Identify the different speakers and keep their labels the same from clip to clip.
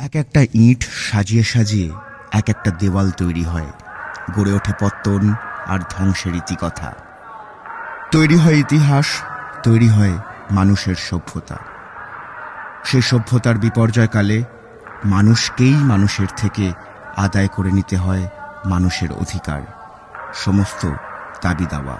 Speaker 1: এক একটা ইট সাজিয়ে সাজিয়ে এক একটা দেওয়াল তৈরি হয়, গড়ে ওঠে পত্তন আর ধ্বংসের ইতিকথা। তৈরি হয় ইতিহাস, তৈরি হয় মানুষের সভ্যতা। সে সভ্যতার বিপর্যয়কালে মানুষকেই মানুষের থেকে আদায় করে নিতে হয় মানুষের অধিকার, সমস্ত দাবি দাওয়া।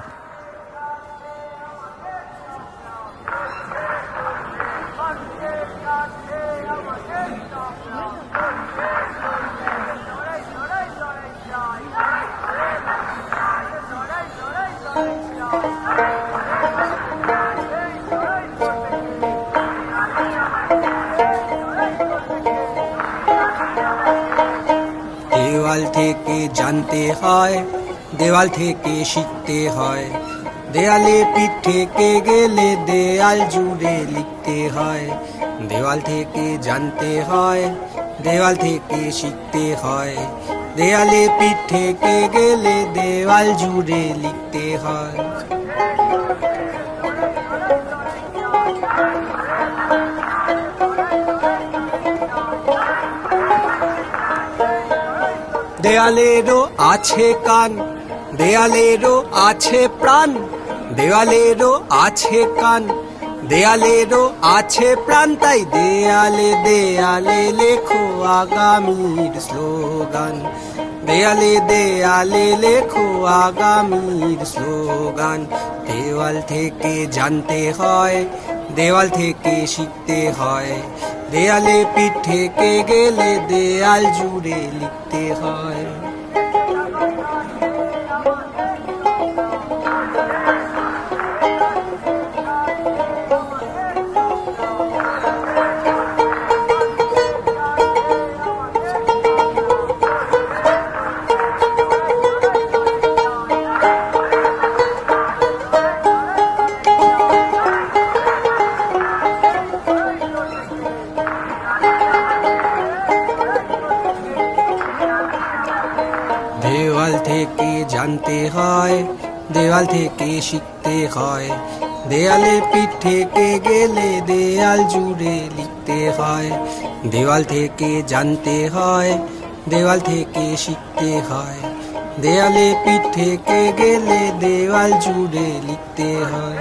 Speaker 2: দেওয়াল থেকে জানতে হয়, দেওয়াল থেকে শিখতে হয়, দেয়ালে পিঠ থেকে গেলে দেয়াল জুড়ে লিখতে হয়। দেওয়াল থেকে জানতে হয়, দেওয়াল থেকে শিখতে হয়, দেয়ালে পিঠ থেকে গেলে দেওয়াল জুড়ে লিখতে হয়। দেয়ালেরও আছে কান, দেয়ালেরও আছে প্রাণ, দেওয়ালেরও আছে কান, দেয়ালেরও আছে প্রাণ। তাই দেয়ালে দেয়ালে লেখো আগামীর স্লোগান, দেয়ালে দেয়ালে লেখো আগামীর স্লোগান। দেওয়াল থেকে জানতে হয়, দেওয়াল থেকে শিখতে হয়, দেয়ালে পিঠ থেকে গেলে দেয়াল জুড়ে লিখতে হয়। দেওয়াল থেকে জানতে হয়, দেওয়াল থেকে শিখতে হয়, দেয়ালে পিঠ থেকে গেলে দেয়াল জুড়ে লিখতে হয়। দেওয়াল থেকে জানতে হয়, দেওয়াল থেকে শিখতে হয়, দেয়ালে পিঠ থেকে গেলে দেওয়াল জুড়ে লিখতে হয়।